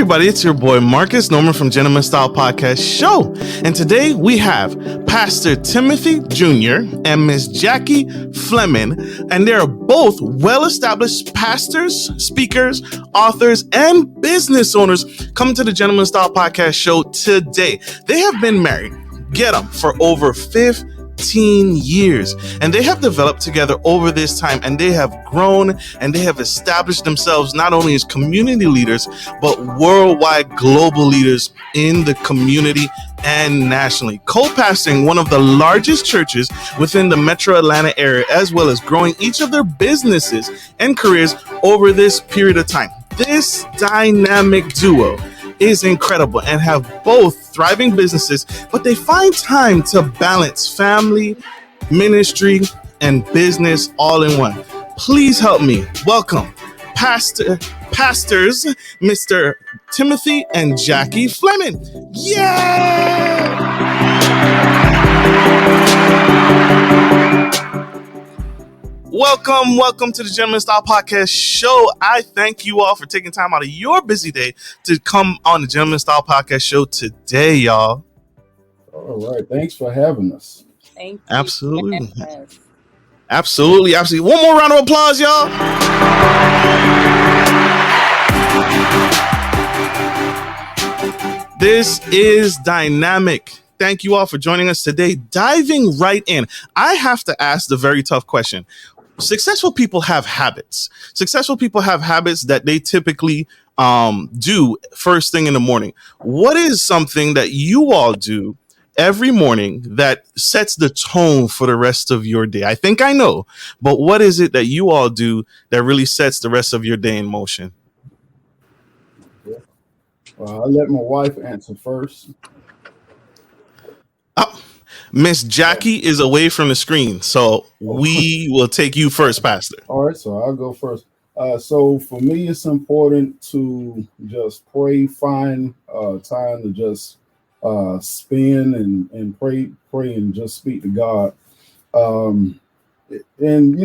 everybody, it's your boy Marcus Norman from Gentleman Style Podcast Show. And today we have Pastor Timothy Jr. and Miss Jackie Flemming. And they are both well-established pastors, speakers, authors, and business owners coming to the Gentleman Style Podcast Show today. They have been married, get them, for over 15 years, and they have developed together over this time, and they have grown and they have established themselves not only as community leaders but worldwide global leaders in the community and nationally, co-pastoring one of the largest churches within the metro Atlanta area, as well as growing each of their businesses and careers over this period of time. This dynamic duo is incredible and have both thriving businesses, but they find time to balance family, ministry, and business all in one. Please help me welcome pastors, Mr. Timothy and Jackie Flemming. Yeah! Welcome to the Gentleman Style Podcast Show. I thank you all for taking time out of your busy day to come on the Gentleman Style Podcast Show today, y'all. All right. Thanks for having us. Thank you. Absolutely. Absolutely. One more round of applause, y'all. This is dynamic. Thank you all for joining us today. Diving right in, I have to ask the very tough question. Successful people have habits. Successful people have habits that they typically do first thing in the morning. What is something that you all do every morning that sets the tone for the rest of your day? I think I know, but what is it that you all do that really sets the rest of your day in motion? I'll let my wife answer first. Miss Jackie is away from the screen, so we will take you first, Pastor. All right, so I'll go first. So for me, it's important to just pray, find time to just spend and pray and just speak to God. And,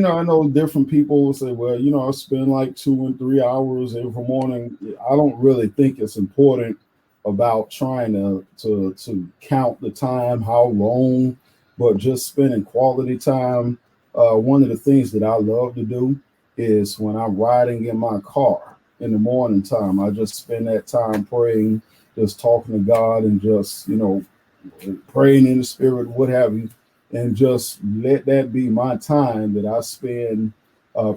I know different people will say, well, I spend like 2 and 3 hours every morning. I don't really think it's important about trying to count the time, how long, but just spending quality time. One of the things that I love to do is when I'm riding in my car in the morning time, I just spend that time praying, just talking to God and just, praying in the spirit, what have you, and just let that be my time that I spend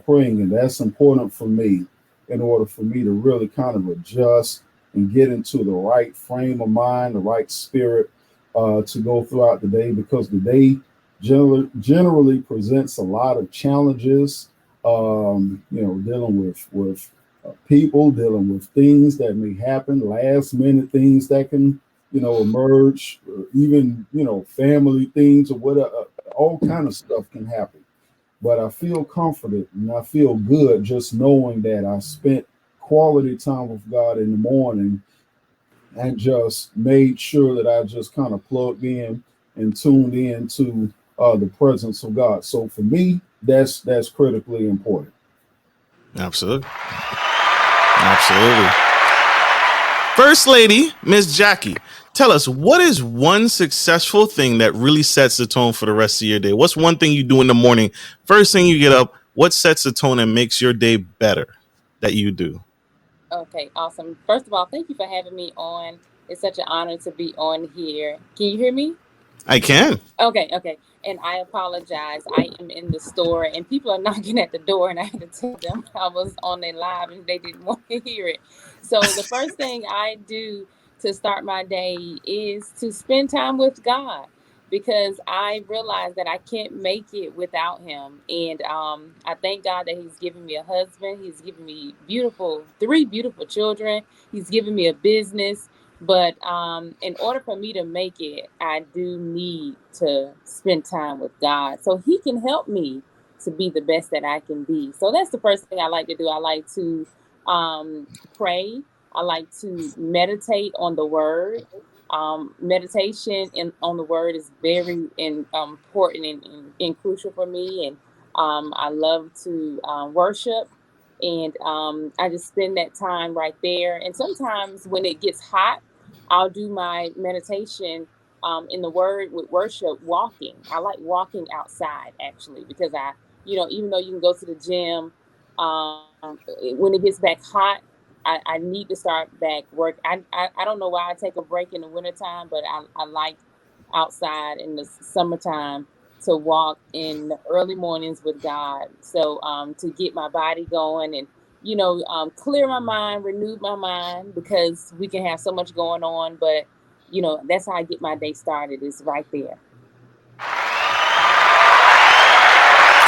praying. And that's important for me in order for me to really kind of adjust and get into the right frame of mind, the right spirit to go throughout the day, because the day generally presents a lot of challenges, dealing with people, dealing with things that may happen, last minute things that can, emerge, even, family things or whatever, all kind of stuff can happen. But I feel comforted and I feel good just knowing that I spent quality time with God in the morning and just made sure that I just kind of plugged in and tuned in to the presence of God. So for me, that's critically important. Absolutely. First Lady, Miss Jackie, tell us, what is one successful thing that really sets the tone for the rest of your day? What's one thing you do in the morning? First thing you get up, what sets the tone and makes your day better that you do? Okay, awesome. First of all, thank you for having me on. It's such an honor to be on here. Can you hear me? I can. Okay. And I apologize. I am in the store and people are knocking at the door and I had to tell them I was on their live and they didn't want to hear it. So the first thing I do to start my day is to spend time with God, because I realize that I can't make it without him. And I thank God that he's given me a husband. He's given me three beautiful children. He's given me a business. But in order for me to make it, I do need to spend time with God so he can help me to be the best that I can be. So that's the first thing I like to do. I like to pray. I like to meditate on the word. Meditation on the word is very important and crucial for me. And I love to worship And I just spend that time right there. And sometimes when it gets hot, I'll do my meditation in the Word with worship walking. I like walking outside actually because even though you can go to the gym, when it gets back hot, I need to start back work. I don't know why I take a break in the wintertime, but I like outside in the summertime to walk in the early mornings with God. So to get my body going and clear my mind, renew my mind, because we can have so much going on, but that's how I get my day started, is right there.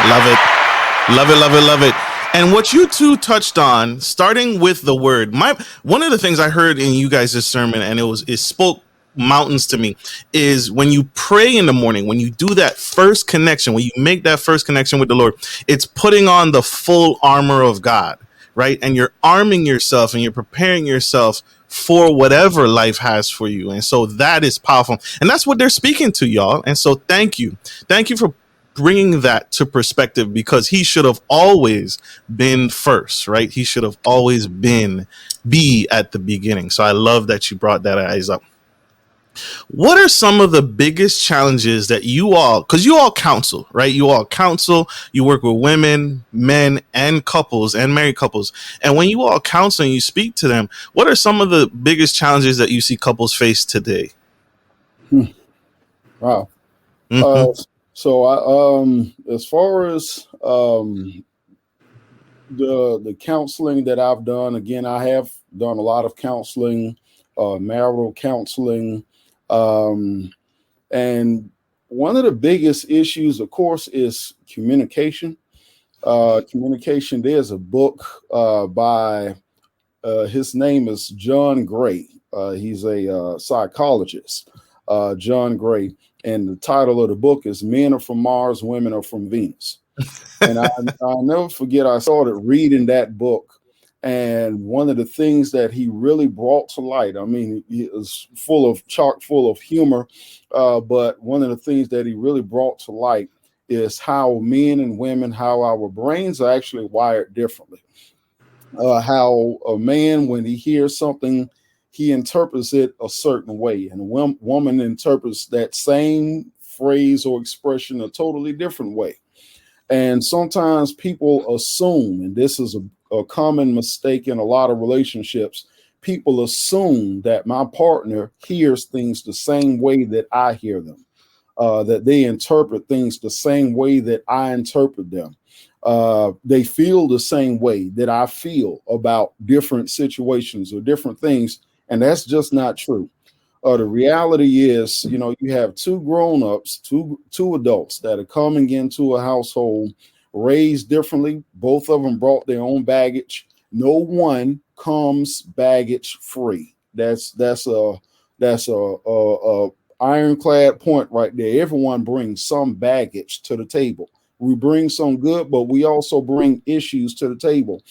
Love it. Love it, love it, love it. And what you two touched on, starting with the word, one of the things I heard in you guys' sermon, and it spoke mountains to me, is when you pray in the morning, when you do that first connection, when you make that first connection with the Lord, it's putting on the full armor of God, right? And you're arming yourself and you're preparing yourself for whatever life has for you. And so that is powerful. And that's what they're speaking to, y'all. And so thank you. Thank you for bringing that to perspective, because he should have always been first, right? He should have always be at the beginning. So I love that you brought that eyes up. What are some of the biggest challenges that because you all counsel, right? You all counsel, you work with women, men, and couples, and married couples. And when you all counsel and you speak to them, what are some of the biggest challenges that you see couples face today? Wow. Mm-hmm. So I, as far as the counseling that I've done, again, I have done a lot of counseling, marital counseling. And one of the biggest issues, of course, is communication. Communication. There's a book by his name is John Gray. He's a psychologist, John Gray. And the title of the book is Men Are From Mars, Women Are From Venus. And I'll never forget, I started reading that book. And one of the things that he really brought to light, I mean, he was chock full of humor. But one of the things that he really brought to light is how men and women, how our brains are actually wired differently. How a man, when he hears something, he interprets it a certain way, and a woman interprets that same phrase or expression a totally different way. And sometimes people assume, and this is a common mistake in a lot of relationships, people assume that my partner hears things the same way that I hear them, that they interpret things the same way that I interpret them. They feel the same way that I feel about different situations or different things. And that's just not true. The reality is, you have two grown-ups, two adults that are coming into a household raised differently. Both of them brought their own baggage. No one comes baggage free. That's a ironclad point right there. Everyone brings some baggage to the table. We bring some good, but we also bring issues to the table.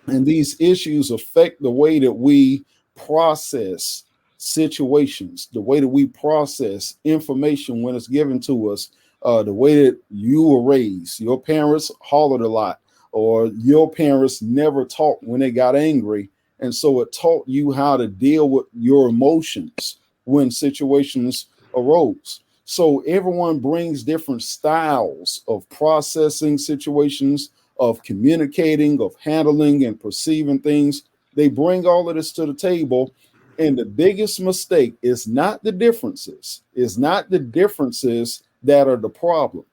And these issues affect the way that we process situations, the way that we process information when it's given to us, the way that you were raised. Your parents hollered a lot, or your parents never talked when they got angry. And so it taught you how to deal with your emotions when situations arose. So everyone brings different styles of processing situations, of communicating, of handling and perceiving things. They bring all of this to the table. And the biggest mistake is not the differences. It's not the differences that are the problem.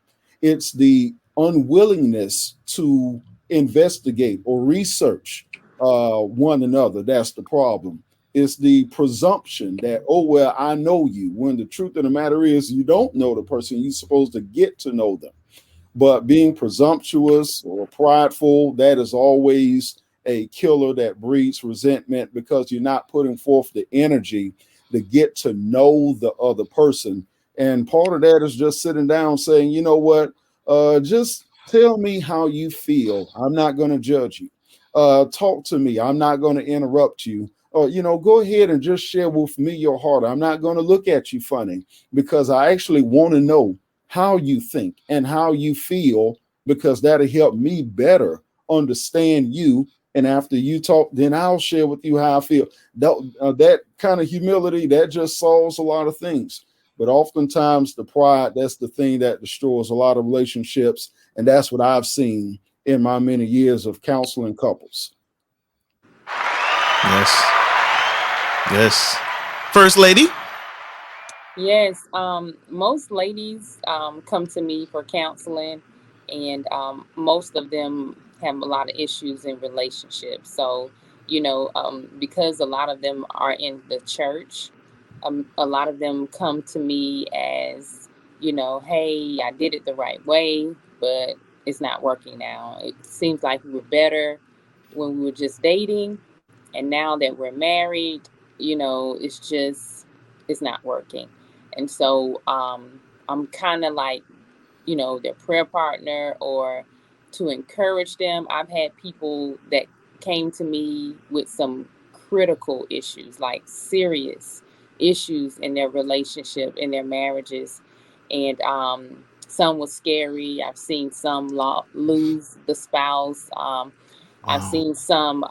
It's the unwillingness to investigate or research one another. That's the problem. It's the presumption that, oh, well, I know you, when the truth of the matter is you don't know the person. You're supposed to get to know them. But being presumptuous or prideful, that is always a killer that breeds resentment, because you're not putting forth the energy to get to know the other person. And part of that is just sitting down saying, you know what, just tell me how you feel. I'm not going to judge you. Talk to me. I'm not going to interrupt you. Go ahead and just share with me your heart. I'm not going to look at you funny, because I actually want to know how you think and how you feel, because that'll help me better understand you. And after you talk, then I'll share with you how I feel. That kind of humility, that just solves a lot of things. But oftentimes the pride, that's the thing that destroys a lot of relationships. And that's what I've seen in my many years of counseling couples. Yes. Yes. First Lady. Yes, most ladies come to me for counseling, and most of them have a lot of issues in relationships. So, because a lot of them are in the church, a lot of them come to me as, hey, I did it the right way, but it's not working now. It seems like we were better when we were just dating, and now that we're married, it's not working. And so I'm kind of like, their prayer partner, or to encourage them. I've had people that came to me with some critical issues, like serious issues in their relationship, in their marriages. And some was scary. I've seen some lose the spouse. I've seen some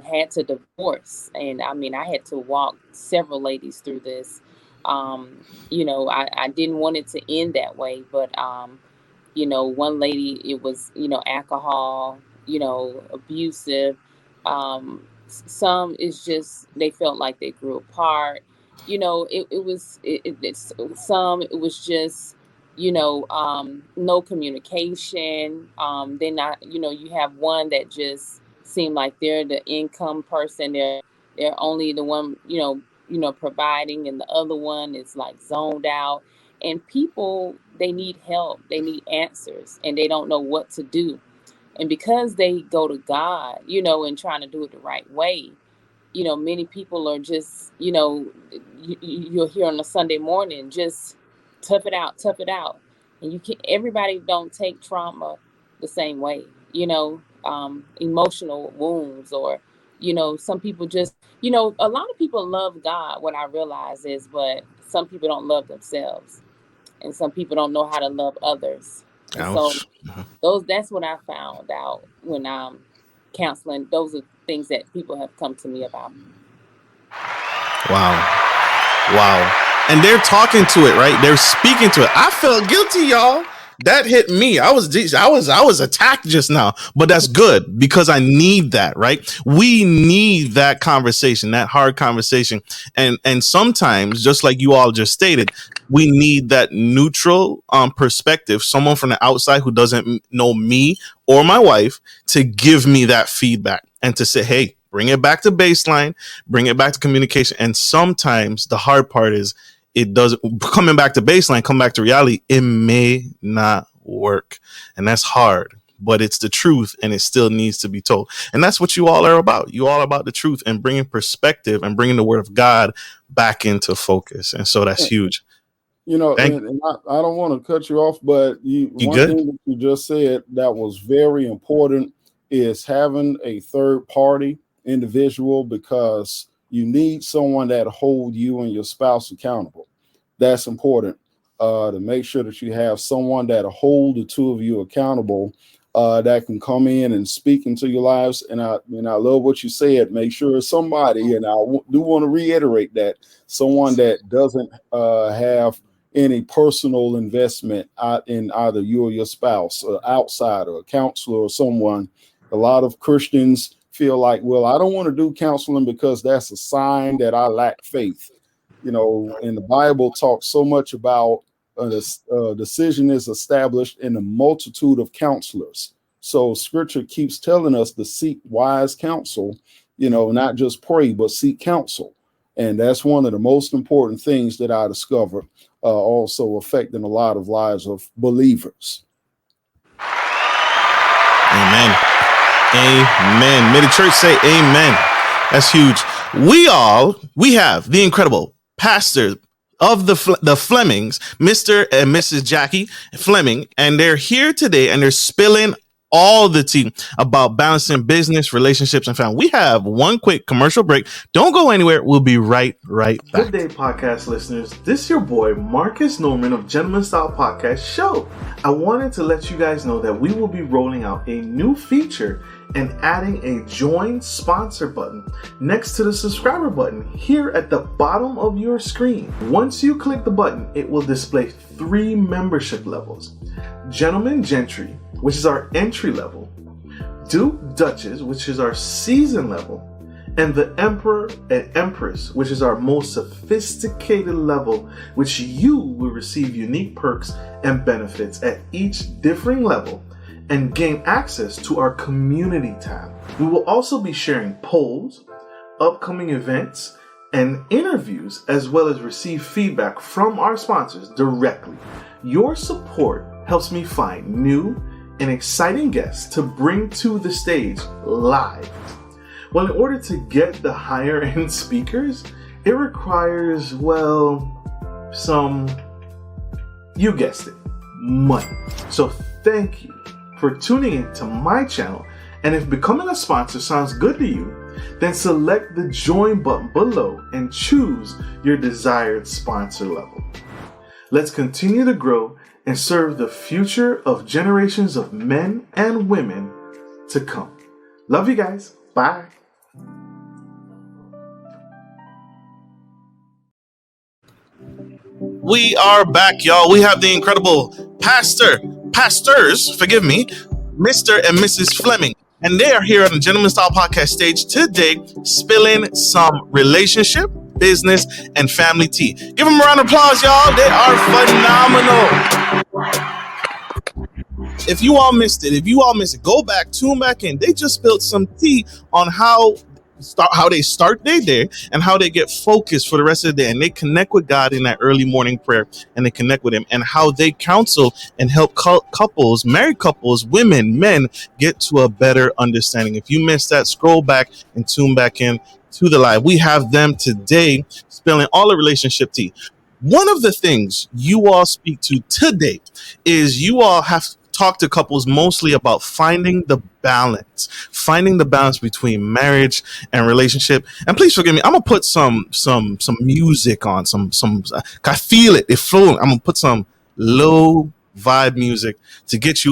had to divorce. And I mean, I had to walk several ladies through this. I didn't want it to end that way, but one lady, it was, alcohol, abusive. Some is just, they felt like they grew apart. It was just, no communication. Then you have one that just seemed like they're the income person. They're only the one, providing, and the other one is like zoned out. And people, they need help, they need answers, and they don't know what to do. And because they go to God, and trying to do it the right way, many people are just, you'll hear on a Sunday morning, just tough it out. And everybody don't take trauma the same way, emotional wounds, or, some people just, a lot of people love God, what I realize is, but some people don't love themselves, and some people don't know how to love others. And Ouch. that's what I found out when I'm counseling. Those are things that people have come to me about. Wow. And they're talking to it, right? They're speaking to it. I felt guilty, y'all. That hit me. I was attacked just now, but that's good, because I need that, right? We need that conversation, that hard conversation. And sometimes, just like you all just stated, we need that neutral perspective, someone from the outside who doesn't know me or my wife, to give me that feedback and to say, hey, bring it back to baseline, bring it back to communication. And sometimes the hard part is, it doesn't, coming back to baseline, come back to reality, it may not work. And that's hard, but it's the truth, and it still needs to be told. And that's what you all are about. You all are about the truth and bringing perspective and bringing the word of God back into focus. And so that's huge. And I don't want to cut you off, but one good? thing that you just said that was very important is having a third party individual, because you need someone that hold you and your spouse accountable. That's important, to make sure that you have someone that hold the two of you accountable, that can come in and speak into your lives. And I love what you said. Make sure it's somebody, and I do want to reiterate that, someone that doesn't have any personal investment in either you or your spouse, or outsider, a counselor, or someone. A lot of Christians feel like, well, I don't want to do counseling because that's a sign that I lack faith. And the Bible talks so much about decision is established in a multitude of counselors. So scripture keeps telling us to seek wise counsel, not just pray, but seek counsel. And that's one of the most important things that I discovered, also affecting a lot of lives of believers. Amen. May the church say amen. That's huge. We have the incredible pastor of the Flemmings, Mr. and Mrs. Jackie Flemming, and they're here today, and they're spilling all the tea about balancing business, relationships, and family. We have one quick commercial break. Don't go anywhere. We'll be right back. Good day, podcast listeners. This is your boy, Marcus Norman of Gentleman Style Podcast Show. I wanted to let you guys know that we will be rolling out a new feature and adding a join sponsor button next to the subscriber button here at the bottom of your screen. Once you click the button, it will display 3 membership levels: Gentleman Gentry, which is our entry level, Duke Duchess, which is our season level, and the Emperor and Empress, which is our most sophisticated level, which you will receive unique perks and benefits at each differing level and gain access to our community tab. We will also be sharing polls, upcoming events, and interviews, as well as receive feedback from our sponsors directly. Your support helps me find new and exciting guests to bring to the stage live. Well, in order to get the higher end speakers, it requires, you guessed it, money. So thank you for tuning in to my channel. And if becoming a sponsor sounds good to you, then select the join button below and choose your desired sponsor level. Let's continue to grow and serve the future of generations of men and women to come. Love you guys. Bye. We are back, y'all. We have the incredible pastors, Mr. and Mrs. Flemming. And they are here on the Gentleman Style Podcast stage today, spilling some relationship, business, and family tea. Give them a round of applause, y'all. They are phenomenal. If you all missed it, go back, tune back in. They just spilled some tea on how they start their day and how they get focused for the rest of the day, and they connect with God in that early morning prayer, and they connect with him, and how they counsel and help couples, married couples, women, men, get to a better understanding. If you missed that, scroll back and tune back in to the live. We have them today spilling all the relationship tea. One of the things you all speak to today is you all have talk to couples mostly about finding the balance between marriage and relationship. And please forgive me, I'm gonna put some music on, I feel it flowing. I'm gonna put some low vibe music to get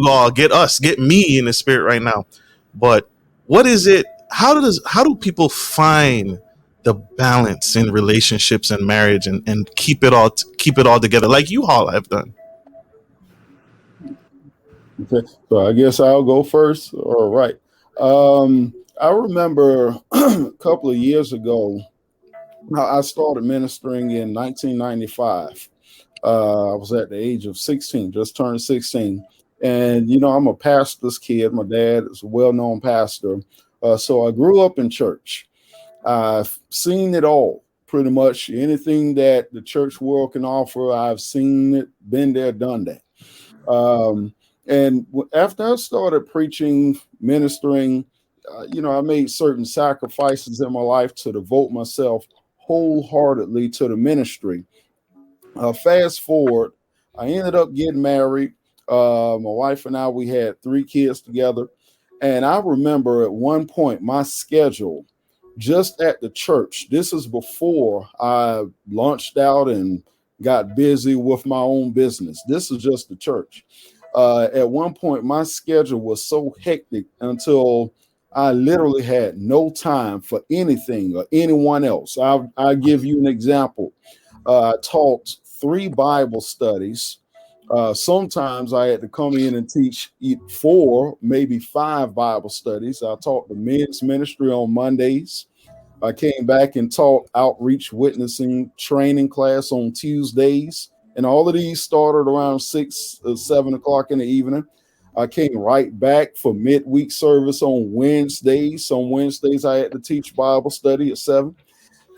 me in the spirit right now. But what is it? How do people find the balance in relationships and marriage and keep it all together like you all have done? Okay, so I guess I'll go first. All right. I remember a couple of years ago, I started ministering in 1995. I was at the age of 16, just turned 16. And, I'm a pastor's kid. My dad is a well-known pastor. So I grew up in church. I've seen it all, pretty much. Anything that the church world can offer, I've seen it, been there, done that. And after I started preaching, ministering, I made certain sacrifices in my life to devote myself wholeheartedly to the ministry. Fast forward, I ended up getting married. My wife and I, we had 3 kids together. And I remember at one point my schedule just at the church, this is before I launched out and got busy with my own business. This is just the church. At one point, my schedule was so hectic until I literally had no time for anything or anyone else. I'll give you an example. I taught 3 Bible studies. Sometimes I had to come in and teach 4, maybe 5 Bible studies. I taught the men's ministry on Mondays. I came back and taught outreach witnessing training class on Tuesdays. And all of these started around 6 or 7 o'clock in the evening. I came right back for midweek service on Wednesdays. On Wednesdays, I had to teach Bible study at 7.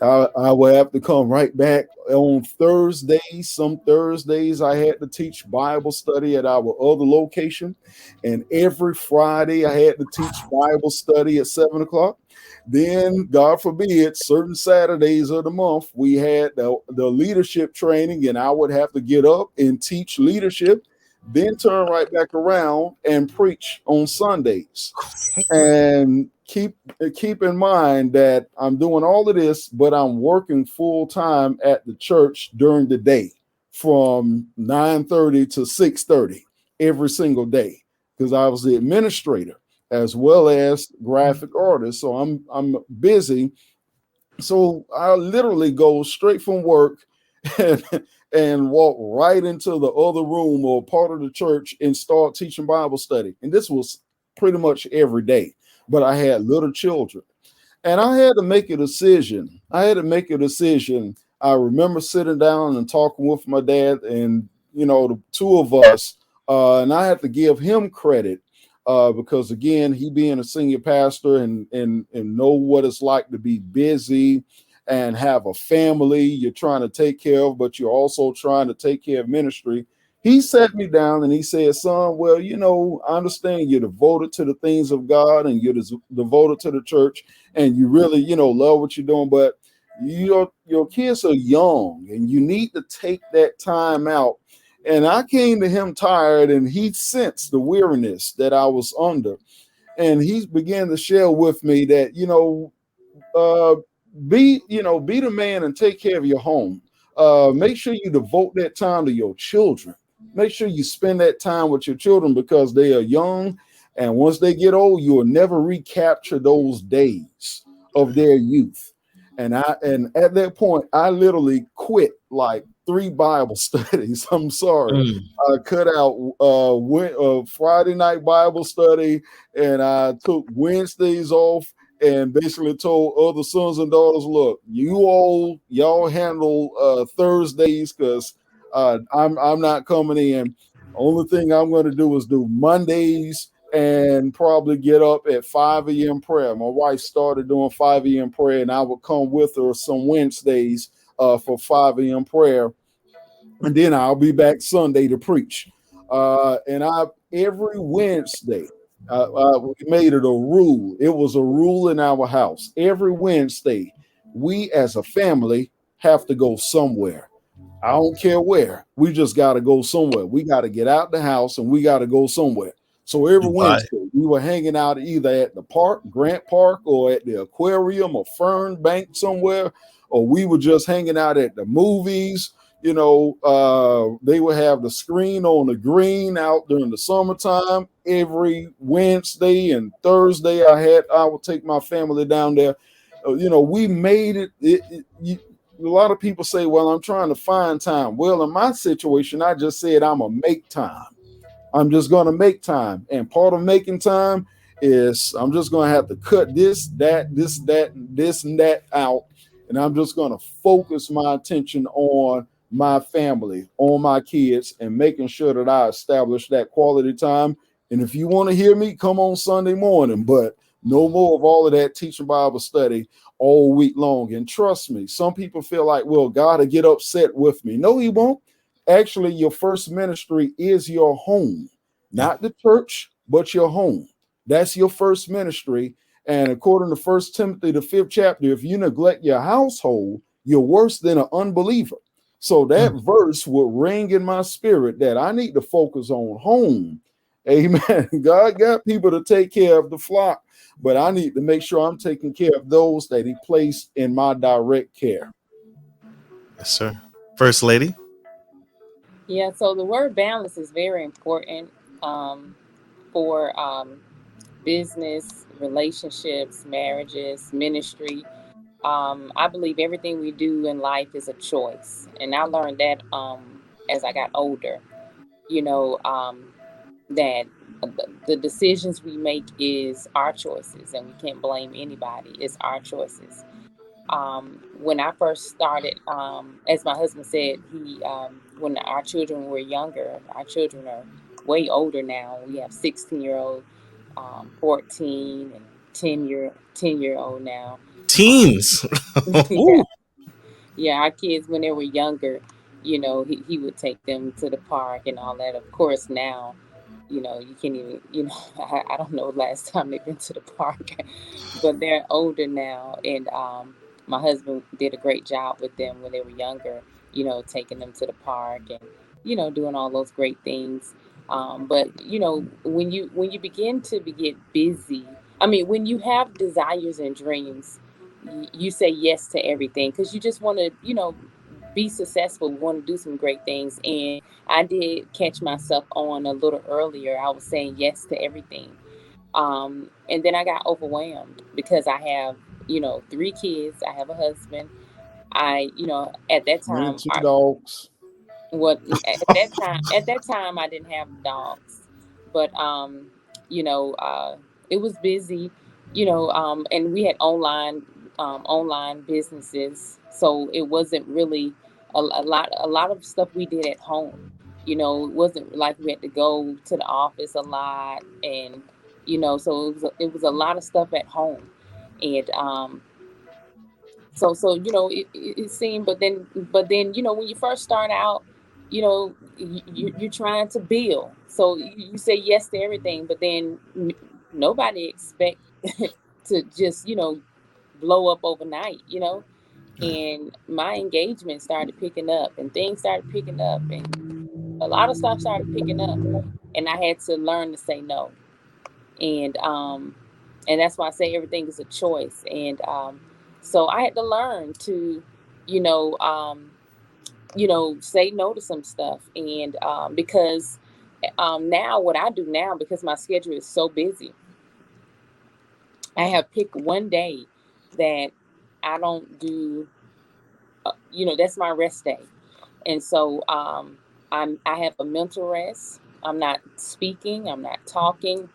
I would have to come right back on Thursdays. Some Thursdays, I had to teach Bible study at our other location. And every Friday, I had to teach Bible study at 7 o'clock. Then, God forbid, certain Saturdays of the month, we had the leadership training, and I would have to get up and teach leadership, then turn right back around and preach on Sundays. And keep in mind that I'm doing all of this, but I'm working full time at the church during the day from 9:30 to 6:30 every single day because I was the administrator as well as graphic artist. So I'm busy. So I literally go straight from work and, and walk right into the other room or part of the church and start teaching Bible study. And this was pretty much every day. But I had little children. And I had to make a decision. I remember sitting down and talking with my dad, and the two of us, and I had to give him credit because again, he being a senior pastor and know what it's like to be busy and have a family you're trying to take care of, but you're also trying to take care of ministry. He sat me down and he said, son, well, I understand you're devoted to the things of God and you're devoted to the church and you really, love what you're doing, but your kids are young and you need to take that time out. And I came to him tired, and he sensed the weariness that I was under. And he began to share with me that, be the man and take care of your home. Make sure you devote that time to your children. Make sure you spend that time with your children because they are young. And once they get old, you will never recapture those days of their youth. And at that point, I literally quit like 3 Bible studies. I'm sorry. I cut out Friday night Bible study, and I took Wednesdays off and basically told other sons and daughters, look, y'all handle Thursdays because I'm not coming in. Only thing I'm going to do is do Mondays and probably get up at 5 a.m. prayer. My wife started doing 5 a.m. prayer, and I would come with her some Wednesdays for 5 a.m. prayer. And then I'll be back Sunday to preach. And every Wednesday, we made it a rule. It was a rule in our house. Every Wednesday, we as a family have to go somewhere. I don't care where. We just got to go somewhere. We got to get out the house and we got to go somewhere. So every Wednesday, we were hanging out either at the park, Grant Park, or at the aquarium or Fern Bank somewhere, or we were just hanging out at the movies. They would have the screen on the green out during the summertime. Every Wednesday and Thursday, I would take my family down there. We made it. A lot of people say, well, I'm trying to find time. Well, in my situation, I just said I'm going to make time. I'm just going to make time. And part of making time is I'm just going to have to cut this, and that out. And I'm just going to focus my attention on my family, on my kids, and making sure that I establish that quality time. And if you want to hear me, come on Sunday morning, but no more of all of that teaching Bible study all week long. And trust me, some people feel like, well, God will get upset with me. No, he won't. Actually, your first ministry is your home, not the church, but your home. That's your first ministry. And according to 1 Timothy, the 5th chapter, if you neglect your household, you're worse than an unbeliever. So that verse will ring in my spirit that I need to focus on home. Amen. God got people to take care of the flock, but I need to make sure I'm taking care of those that he placed in my direct care. Yes, sir. First Lady. Yeah, so the word balance is very important for business, relationships, marriages, ministry. I believe everything we do in life is a choice. And I learned that as I got older, that the decisions we make is our choices and we can't blame anybody. It's our choices. When I first started, as my husband said, when our children were younger, our children are way older now. We have 16-year-old, 14 and 10-year-old now. Teens. Yeah. Yeah, our kids when they were younger, he would take them to the park and all that. Of course, now, you can't even, I don't know the last time they've been to the park, but they're older now. And my husband did a great job with them when they were younger, taking them to the park and, doing all those great things. But when you begin to get busy, I mean, when you have desires and dreams, you say yes to everything because you just want to, be successful, want to do some great things. And I did catch myself on a little earlier. I was saying yes to everything. And then I got overwhelmed because I have, 3 kids. I have a husband. At that Me, time, two dogs. what at that time I didn't have dogs, but it was busy, and we had online businesses, so it wasn't really a lot of stuff we did at home. It wasn't like we had to go to the office a lot, and so it was a lot of stuff at home. And so it seemed, but then when you first start out, you're trying to build, so you say yes to everything, but then nobody expect to just blow up overnight. And my engagement started picking up, and things started picking up, and a lot of stuff started picking up, and I had to learn to say no. And that's why I say everything is a choice. And so I had to learn to you know um say no to some stuff. And because now, what I do now, because my schedule is so busy, I have picked one day that I don't do, that's my rest day. And so I have a mental rest. I'm not speaking, I'm not talking,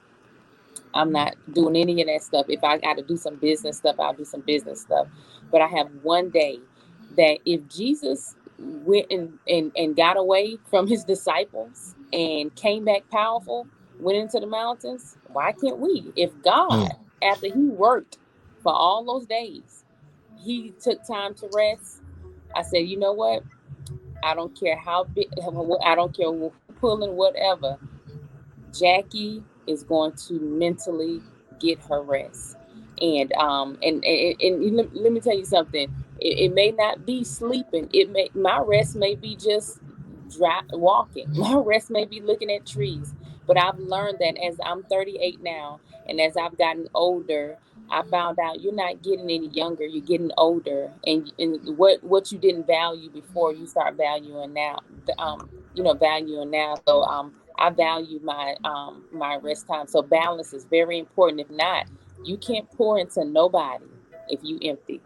I'm not doing any of that stuff. If I got to do some business stuff, I'll do some business stuff. But I have one day that if Jesus went and got away from his disciples and came back powerful, went into the mountains, why can't we? If God, Mm, after he worked for all those days, he took time to rest, I said, you know what? I don't care how big, I don't care who pulling whatever. Jackie is going to mentally get her rest. And let me tell you something. It may not be sleeping. My rest may be just walking. My rest may be looking at trees. But I've learned that as I'm 38 now, and as I've gotten older, I found out you're not getting any younger. You're getting older, and what you didn't value before, you start valuing now. Valuing now. So I value my rest time. So balance is very important. If not, you can't pour into nobody if you empty.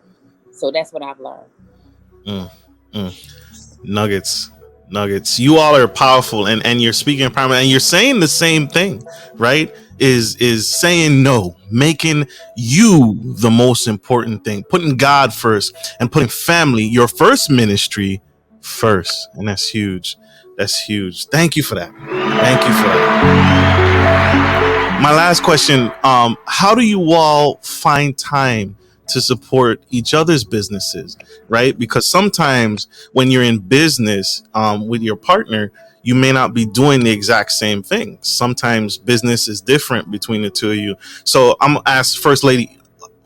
So that's what I've learned. mm, mm. Nuggets, nuggets. You all are powerful, and you're speaking primarily, and you're saying the same thing, right? Is saying no, making you the most important thing, putting God first, and putting family, your first ministry, first, and that's huge. That's huge. Thank you for that. Thank you for that. My last question: how do you all find time to support each other's businesses, right? Because sometimes when you're in business with your partner, you may not be doing the exact same thing. Sometimes business is different between the two of you. So I'm gonna ask First Lady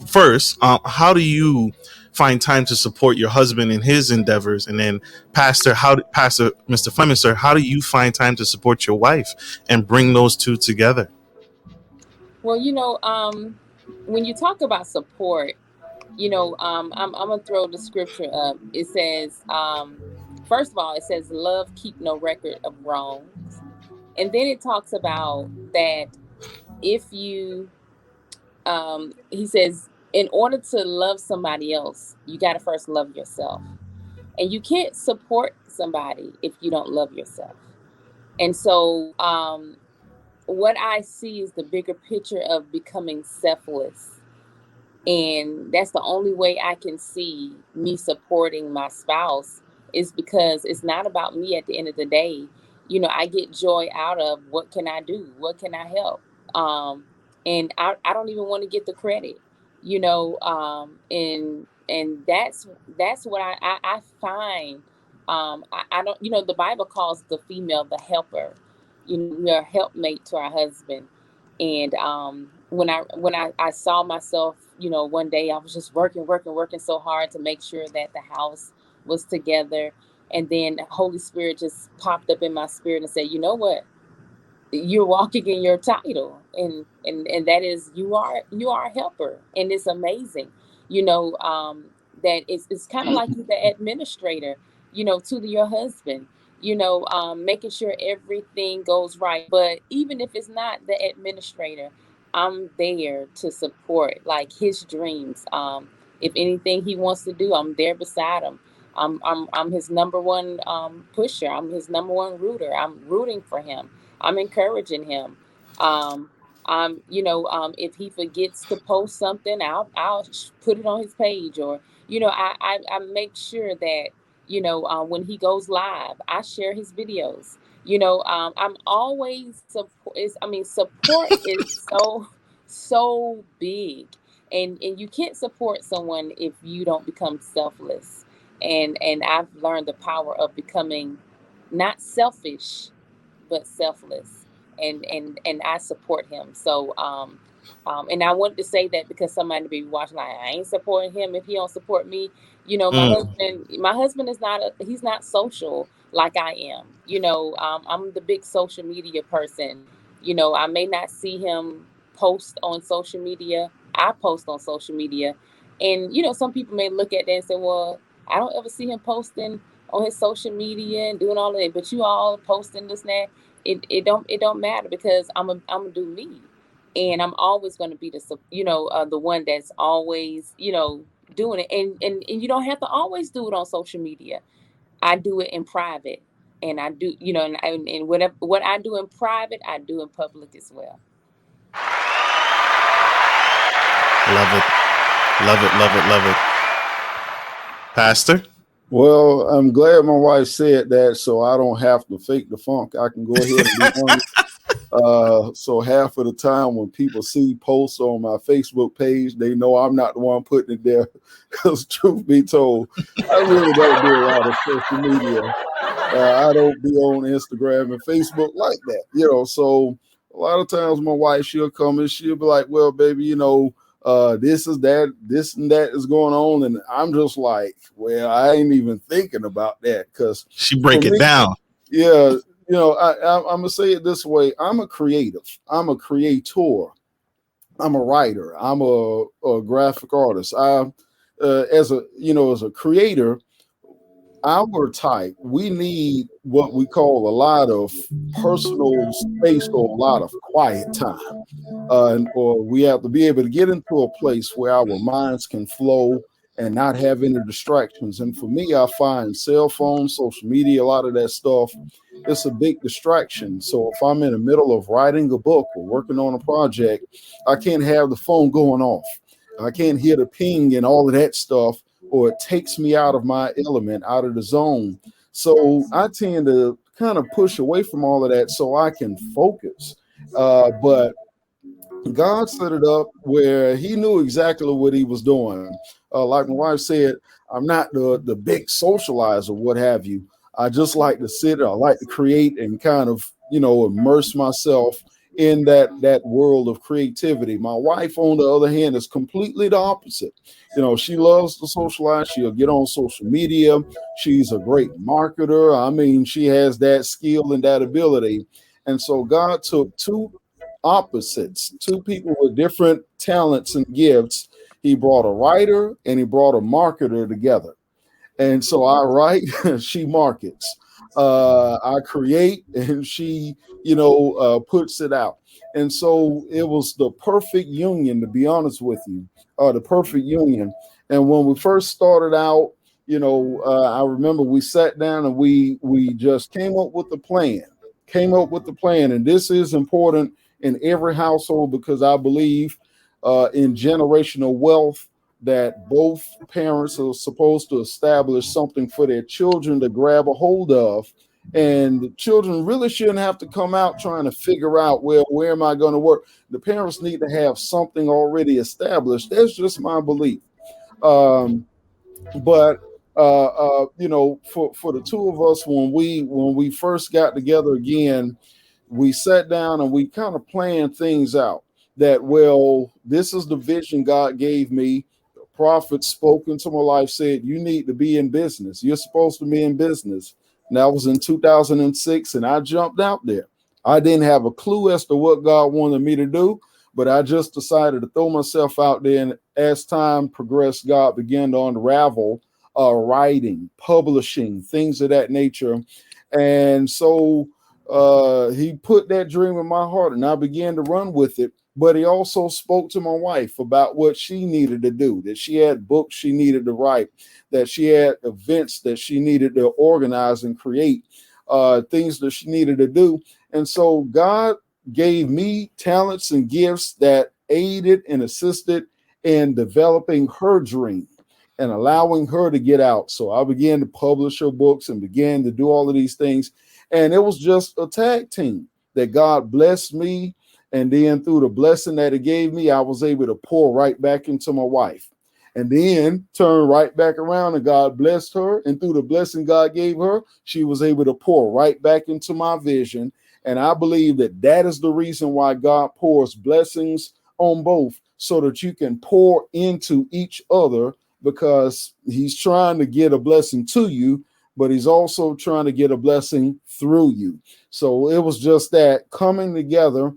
first. How do you find time to support your husband in his endeavors, and then Pastor Mr. Fleming, sir, how do you find time to support your wife and bring those two together? Well, when you talk about support, I'm gonna throw the scripture up. It says, first of all, it says, "Love keep no record of wrongs," and then it talks about that if you, he says, in order to love somebody else, you got to first love yourself, and you can't support somebody if you don't love yourself. And so, what I see is the bigger picture of becoming selfless. And that's the only way I can see me supporting my spouse, is because it's not about me at the end of the day. I get joy out of what can I do? What can I help? Um, and I don't even want to get the credit, and that's what I find. I don't, the Bible calls the female the helper. We are helpmate to our husband. And when I saw myself, one day I was just working so hard to make sure that the house was together, and then the Holy Spirit just popped up in my spirit and said, "You know what? You're walking in your title, and that is, you are a helper, and it's amazing." That it's kind of like you're the administrator, to your husband, making sure everything goes right. But even if it's not the administrator, I'm there to support like his dreams. If anything he wants to do, I'm there beside him. I'm his number one pusher. I'm his number one rooter. I'm rooting for him. I'm encouraging him. Um, if he forgets to post something, I'll put it on his page, or I make sure that when he goes live, I share his videos. I'm always support. Support is so big, and you can't support someone if you don't become selfless. And I've learned the power of becoming not selfish, but selfless, and I support him. So and I wanted to say that because somebody be watching, like, I ain't supporting him if he don't support me. My husband is he's not social like I am. I'm the big social media person. I may not see him post on social media. I post on social media, and some people may look at that and say, well, I don't ever see him posting on his social media and doing all of that, but you all posting this and that. It don't matter, because I'm gonna do me, and I'm always going to be the one that's always doing it, and you don't have to always do it on social media. I do it in private, and I do and what I do in private, I do in public as well. Love it. Love it. Love it. Love it. Pastor? Well, I'm glad my wife said that, so I don't have to fake the funk. I can go ahead and be honest. So half of the time when people see posts on my Facebook page, they know I'm not the one putting it there. Because truth be told, I really don't do a lot of social media. I don't be on Instagram and Facebook like that, So a lot of times my wife, she'll come and she'll be like, well, baby, this is that, this and that is going on. And I'm just like, well, I ain't even thinking about that, because she break it down. Yeah. I'm going to say it this way. I'm a creative. I'm a creator. I'm a writer. I'm a graphic artist. As a creator, our type, we need what we call a lot of personal space or a lot of quiet time. Or we have to be able to get into a place where our minds can flow and not have any distractions. And for me, I find cell phones, social media, a lot of that stuff, it's a big distraction. So if I'm in the middle of writing a book or working on a project, I can't have the phone going off. I can't hear the ping and all of that stuff, or it takes me out of my element, out of the zone. So I tend to kind of push away from all of that so I can focus. But God set it up where he knew exactly what he was doing. Like my wife said, I'm not the big socializer, what have you. I just like to sit, I like to create and kind of, immerse myself in that world of creativity. My wife, on the other hand, is completely the opposite. She loves to socialize. She'll get on social media. She's a great marketer. I mean, she has that skill and that ability. And so God took two opposites, two people with different talents and gifts. He brought a writer and he brought a marketer together. And so I write, she markets. I create, and she, puts it out. And so it was the perfect union, to be honest with you, the perfect union. And when we first started out, I remember we sat down and we just came up with the plan. And this is important in every household, because I believe in generational wealth, that both parents are supposed to establish something for their children to grab a hold of. And the children really shouldn't have to come out trying to figure out, well, where am I going to work? The parents need to have something already established. That's just my belief. But for the two of us, when we first got together again, we sat down and we kind of planned things out. That, well, this is the vision God gave me. The prophet spoke into my life, said, you need to be in business. You're supposed to be in business. And that was in 2006, and I jumped out there. I didn't have a clue as to what God wanted me to do, but I just decided to throw myself out there. And as time progressed, God began to unravel writing, publishing, things of that nature. And so he put that dream in my heart, and I began to run with it. but he also spoke to my wife about what she needed to do, that she had books she needed to write, that she had events that she needed to organize and create, things that she needed to do. And so God gave me talents and gifts that aided and assisted in developing her dream and allowing her to get out. So I began to publish her books and began to do all of these things. And it was just a tag team that God blessed me. And then through the blessing that it gave me, I was able to pour right back into my wife. And then turn right back around and God blessed her. And through the blessing God gave her, she was able to pour right back into my vision. And I believe that that is the reason why God pours blessings on both, so that you can pour into each other, because he's trying to get a blessing to you, but he's also trying to get a blessing through you. So it was just that coming together,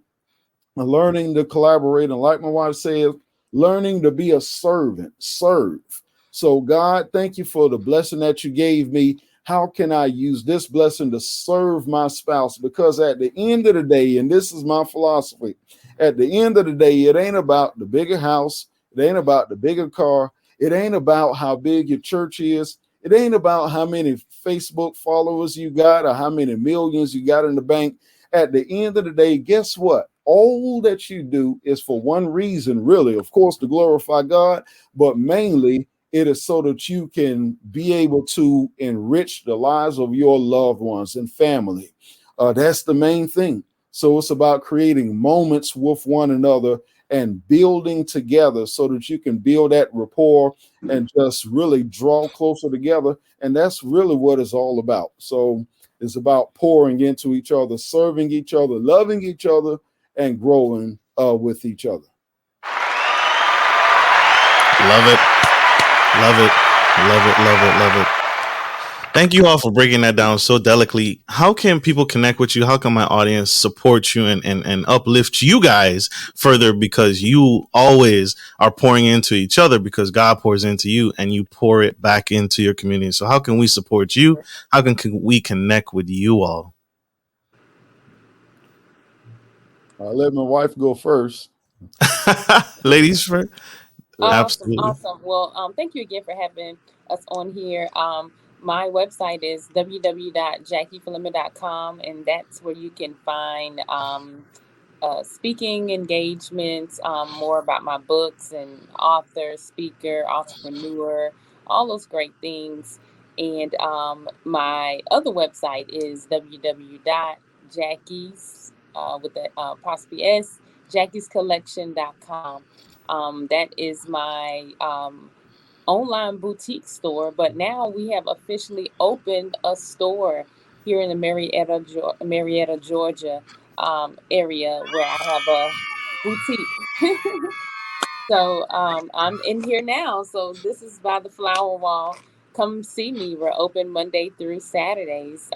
learning to collaborate, and like my wife said, learning to be a servant, serve. So God, thank you for the blessing that you gave me. How can I use this blessing to serve my spouse? Because at the end of the day, and this is my philosophy, at the end of the day, it ain't about the bigger house. It ain't about the bigger car. It ain't about how big your church is. It ain't about how many Facebook followers you got or how many millions you got in the bank. At the end of the day, guess what? All that you do is for one reason, really, of course, to glorify God, but mainly it is so that you can be able to enrich the lives of your loved ones and family. That's the main thing. So it's about creating moments with one another and building together so that you can build that rapport and just really draw closer together. And that's really what it's all about. So it's about pouring into each other, serving each other, loving each other, and growing with each other. Love it. Love it. Love it. Love it. Love it. Thank you all for breaking that down so delicately. How can people connect with you? How can my audience support you and uplift you guys further? Because you always are pouring into each other, because God pours into you and you pour it back into your community. So how can we support you? How can we connect with you all? I'll let my wife go first. Ladies first. Awesome, Absolutely. awesome. Well, thank you again for having us on here. My website is www.jackieflemming.com, and that's where you can find speaking engagements, more about my books and author, speaker, entrepreneur, all those great things. And my other website is www.jackies with the apostrophe s jackiescollection.com. That is my online boutique store, but now we have officially opened a store here in the Marietta, Georgia area, where I have a boutique. So I'm in here now. So this is by the Flower Wall. Come see me. We're open Monday through Saturdays.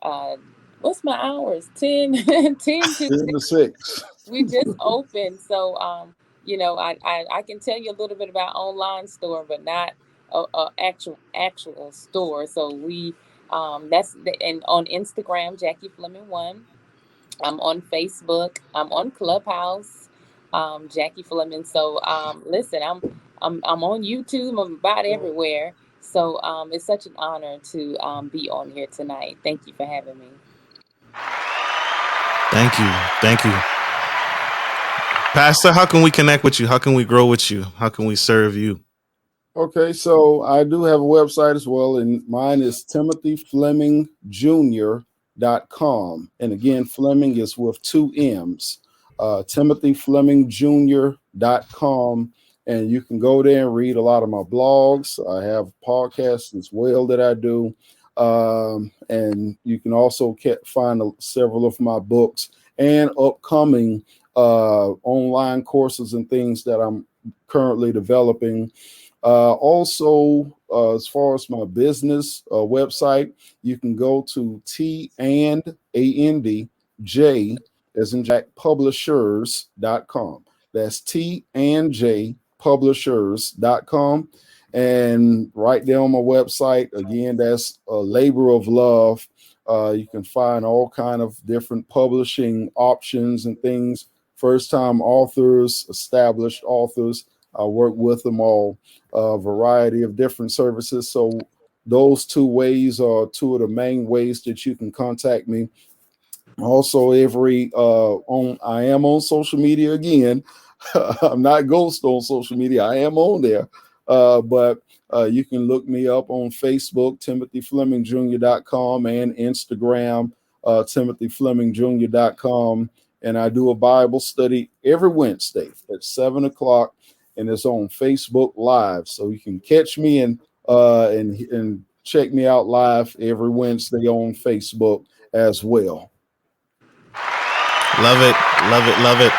Uh, what's my hours? 10, 10 to 10 to 6. we just opened. So I can tell you a little bit about online store, but not a actual store. So we and on Instagram, Jackie Flemming 1. I'm on Facebook. I'm on Clubhouse, Jackie Flemming. So listen, I'm on YouTube. I'm about everywhere. So it's such an honor to be on here tonight. Thank you for having me. Thank you. Thank you. Pastor, how can we connect with you? How can we grow with you? How can we serve you? Okay, so I do have a website as well, and mine is timothyflemmingjr.com. And again, Flemming is with 2 M's. timothyflemmingjr.com. And you can go there and read a lot of my blogs. I have podcasts as well that I do. And you can also find several of my books and upcoming online courses and things that I'm currently developing. Also, as far as my business website, you can go to T&J as in Jack Publishers.com. That's T&J Publishers.com. And right there on my website, again, that's a labor of love. You can find all kind of different publishing options and things first-time authors, established authors. I work with them all, a variety of different services. So those two ways are two of the main ways that you can contact me. Also, I am on social media again. I'm not ghost on social media. I am on there, but you can look me up on Facebook, TimothyFlemmingJr.com, and Instagram, TimothyFlemmingJr.com. And I do a Bible study every Wednesday at 7:00, and it's on Facebook Live, so you can catch me and check me out live every Wednesday on Facebook as well. Love it, love it, love it.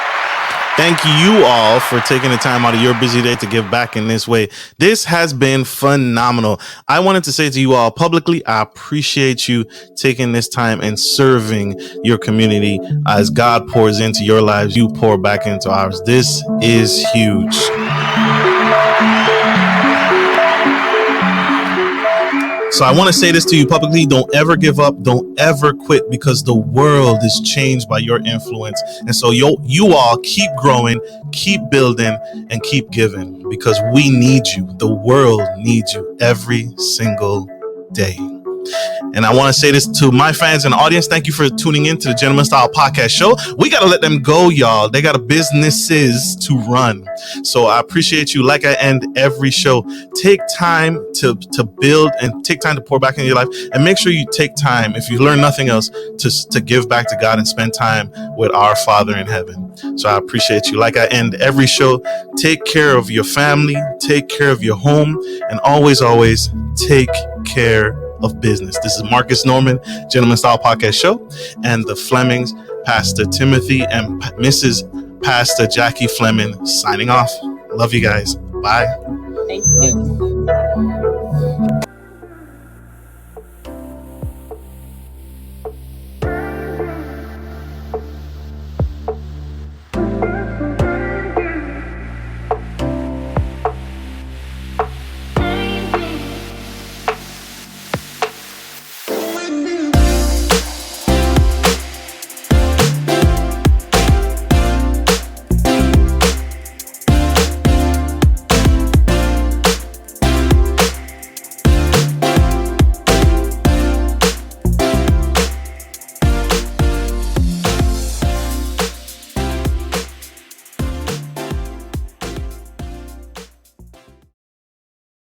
Thank you all for taking the time out of your busy day to give back in this way. This has been phenomenal. I wanted to say to you all publicly, I appreciate you taking this time and serving your community. As God pours into your lives, you pour back into ours. This is huge. So I want to say this to you publicly. Don't ever give up. Don't ever quit, because the world is changed by your influence. And so you all keep growing, keep building, and keep giving, because we need you. The world needs you every single day. And I want to say this to my fans and audience. Thank you for tuning in to the Gentleman Style Podcast Show. We got to let them go, y'all. They got businesses to run. So I appreciate you. Like I end every show, take time to build and take time to pour back into your life. And make sure you take time, if you learn nothing else, to give back to God and spend time with our Father in heaven. So I appreciate you. Like I end every show, take care of your family, take care of your home, and always, always take care of business. This is Marcus Norman, Gentleman Style Podcast Show, and the Flemmings, Pastor Timothy and Mrs. Pastor Jackie Flemming, signing off. Love you guys. Bye. Thank you.